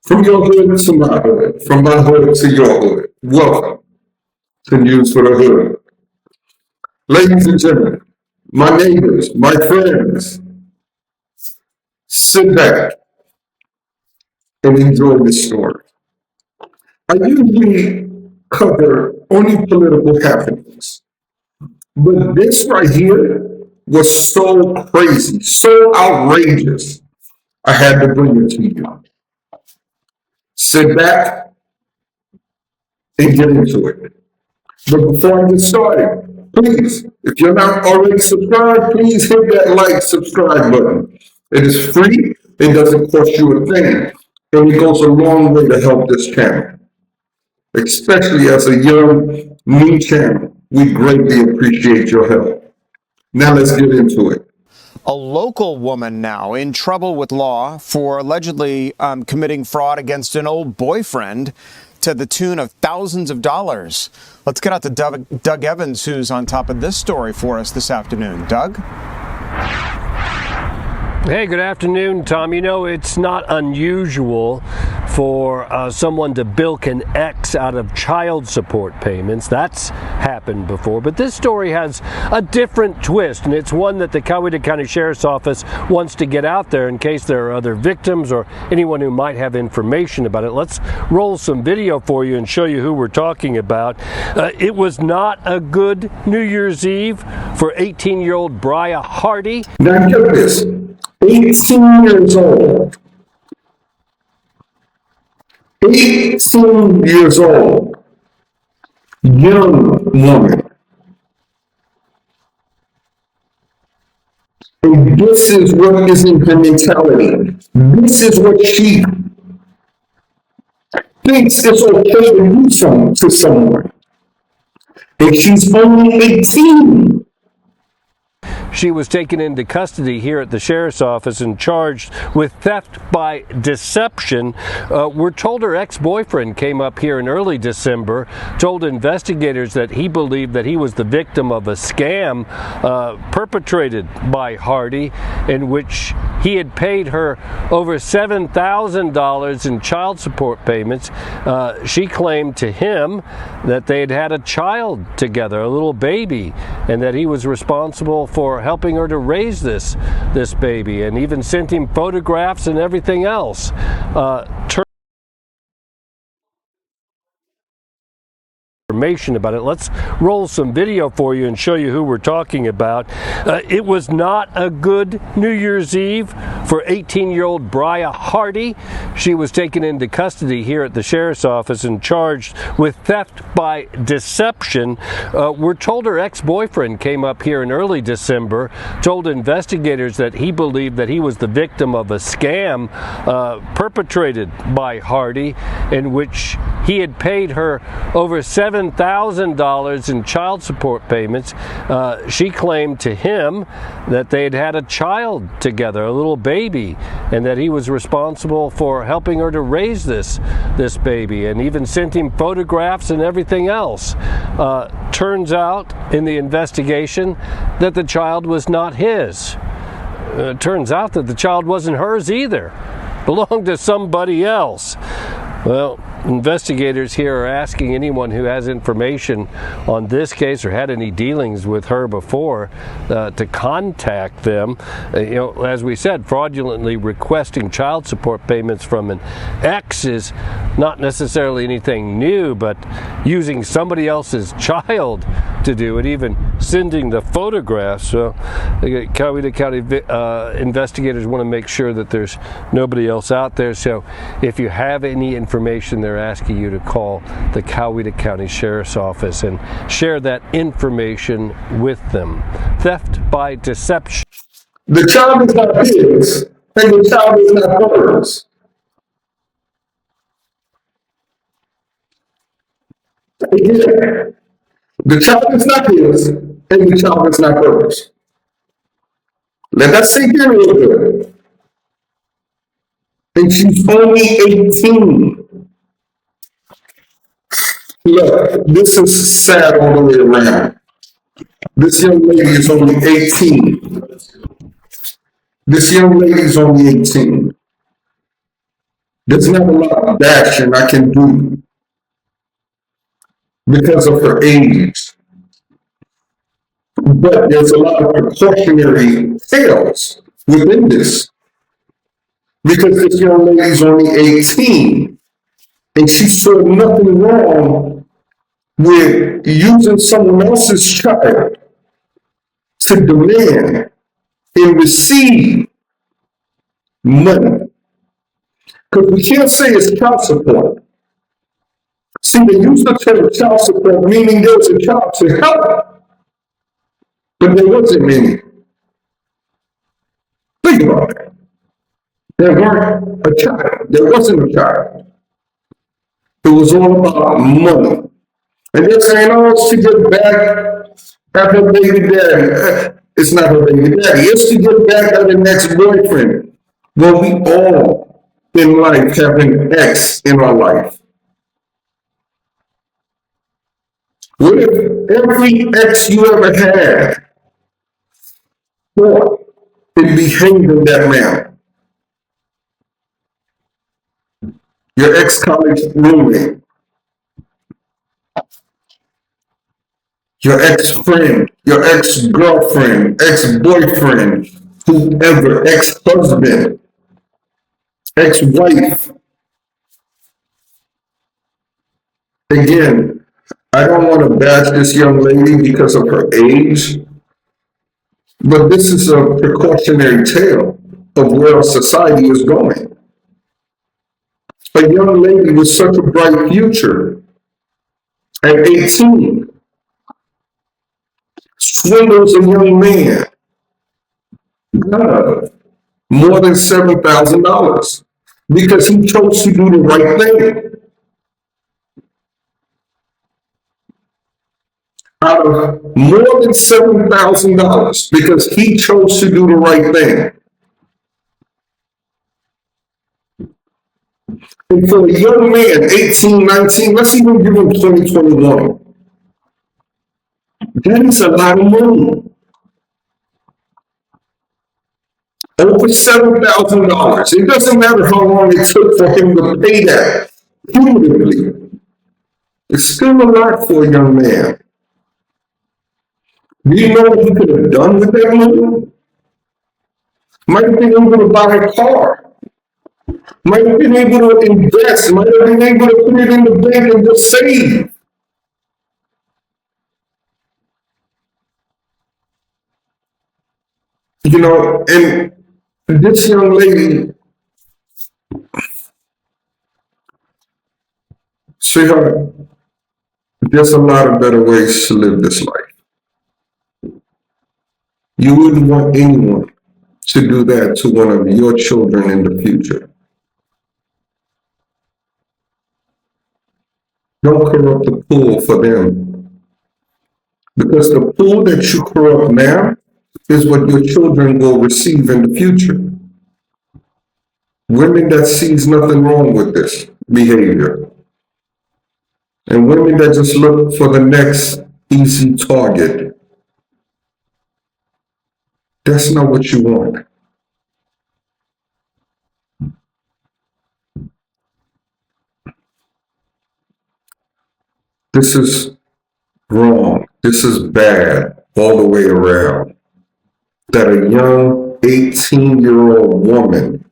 From your hood to my hood, from my hood to your hood. Welcome to News for the Hood. Ladies and gentlemen, my neighbors, my friends, sit back and enjoy this story. I usually cover only political happenings, but this right here was so crazy, so outrageous, I had to bring it to you. Sit back and get into it. But before I get started, please, if you're not already subscribed, please hit that like, subscribe button. It is free, it doesn't cost you a thing, and it goes a long way to help this channel. Especially as a young, new channel, we greatly appreciate your help. Now let's get into it. A local woman now in trouble with law for allegedly committing fraud against an old boyfriend to the tune of thousands of dollars. Let's get out to Doug Evans, who's on top of this story for us this afternoon. Doug? Hey, good afternoon, Tom. You know, it's not unusual for someone to bilk an ex out of child support payments. That's happened before. But this story has a different twist, and it's one that the Coweta County Sheriff's Office wants to get out there in case there are other victims or anyone who might have information about it. Let's roll some video for you and show you who we're talking about. It was not a good New Year's Eve for 18-year-old Bria Hardy. Now get this. 18 years old. 18 years old. Young woman. And this is what is in her mentality. This is what she thinks it's okay to do something to someone. And she's only 18. She was taken into custody here at the sheriff's office and charged with theft by deception. We're told her ex-boyfriend came up here in early December, told investigators that he believed that he was the victim of a scam perpetrated by Hardy, in which he had paid her over $7,000 in child support payments. She claimed to him that they had had a child together, a little baby, and that he was responsible for helping her to raise this baby, and even sent him photographs and everything else. Information about it. Let's roll some video for you and show you who we're talking about. It was not a good New Year's Eve for 18-year-old Bria Hardy. She was taken into custody here at the sheriff's office and charged with theft by deception. We're told her ex-boyfriend came up here in early December, told investigators that he believed that he was the victim of a scam perpetrated by Hardy, in which he had paid her over $7,000 in child support payments. She claimed to him that they had had a child together, a little baby, and that he was responsible for helping her to raise this baby, and even sent him photographs and everything else. Turns out in the investigation that the child was not his. Turns out that the child wasn't hers either. Belonged to somebody else. Well, investigators here are asking anyone who has information on this case or had any dealings with her before to contact them. As we said, fraudulently requesting child support payments from an ex is not necessarily anything new, but using somebody else's child to do it, even sending the photographs. So Coweta County investigators want to make sure that there's nobody else out there. So if you have any information, they're asking you to call the Coweta County Sheriff's Office and share that information with them. Theft by deception. The child is not his, and the child is not hers. Again, the child is not his, and the child is not hers. Let that sink in a little bit. And she's only 18. Look, this is sad all the way around. This young lady is only 18. This young lady is only 18. There's not a lot of bashing I can do because of her age. But there's a lot of precautionary tales within this because this young lady's only 18 and she saw nothing wrong with using someone else's child to demand and receive money. Because we can't say it's child support. See, they use the term child support, meaning there was a child to help, but there wasn't any. Think about it. There weren't a child. There wasn't a child. It was all about money. And they're saying, oh, it's to get back at her baby daddy. It's not her baby daddy. It's to get back at the next boyfriend. Well, we all in life have an ex in our life. What if every ex you ever had thought it behaved in that manner? Your ex-college roommate, your ex-friend, your ex-girlfriend, ex-boyfriend, whoever, ex-husband, ex-wife. Again, I don't want to bash this young lady because of her age, but this is a precautionary tale of where our society is going. A young lady with such a bright future at 18 swindles a young man out of more than $7,000 because he chose to do the right thing. Out of more than $7,000 because he chose to do the right thing. And for a young man, 18, 19, let's even give him 20, 21. That is a lot of money. Over $7,000. It doesn't matter how long it took for him to pay that cumulatively. It's still a lot for a young man. Do you know what he could have done with that money? Might have been able to buy a car. Might have been able to invest. Might have been able to put it in the bank and just save. You know, and this young lady, sweetheart, there's a lot of better ways to live this life. You wouldn't want anyone to do that to one of your children in the future. Don't corrupt the pool for them. Because the pool that you corrupt now is what your children will receive in the future. Women that sees nothing wrong with this behavior. And women that just look for the next easy target. That's not what you want. This is wrong. This is bad all the way around. That a young 18-year-old woman,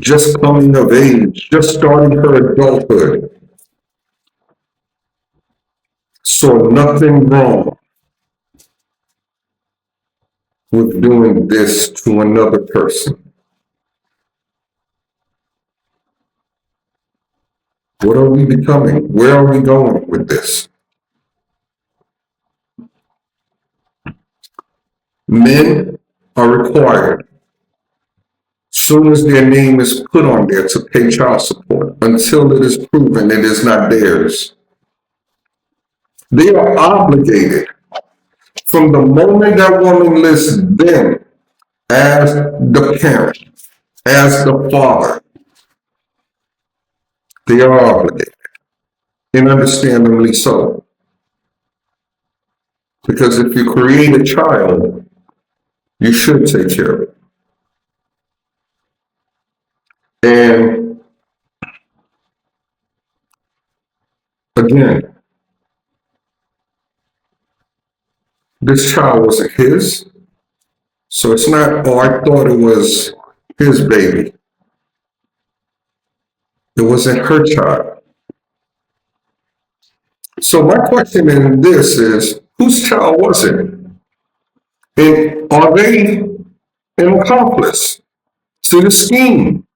just coming of age, just starting her adulthood, saw nothing wrong with doing this to another person. What are we becoming? Where are we going with this? Men are required, soon as their name is put on there, to pay child support until it is proven it is not theirs. They are obligated from the moment that woman lists them as the parent, as the father. They are obligated, and understandably so. Because if you create a child, you should take care of it. Again, this child wasn't his, so it's not, oh, I thought it was his baby. It wasn't her child. So my question in this is, whose child was it? And are they an accomplice to the scheme?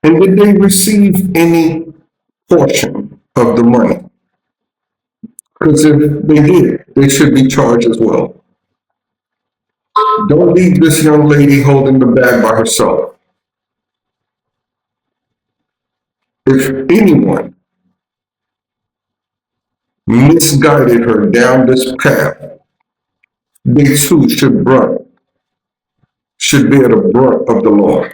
And did they receive any portion of the money? Because if they did, they should be charged as well. Don't leave this young lady holding the bag by herself. If anyone misguided her down this path, they too should bear the brunt of the law.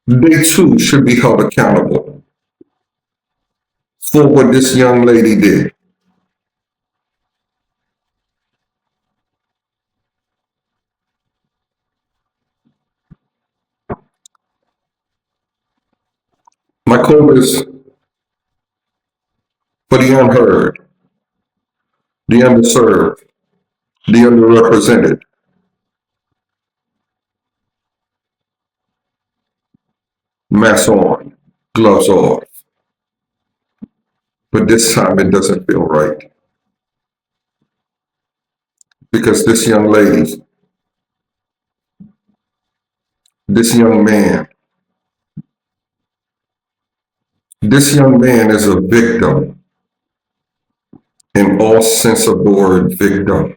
They too should be held accountable for what this young lady did. My call is for the unheard, the underserved, the underrepresented. Mask on, gloves off. But this time it doesn't feel right. Because this young lady, this young man, this young man is a victim in all sense of the word victim.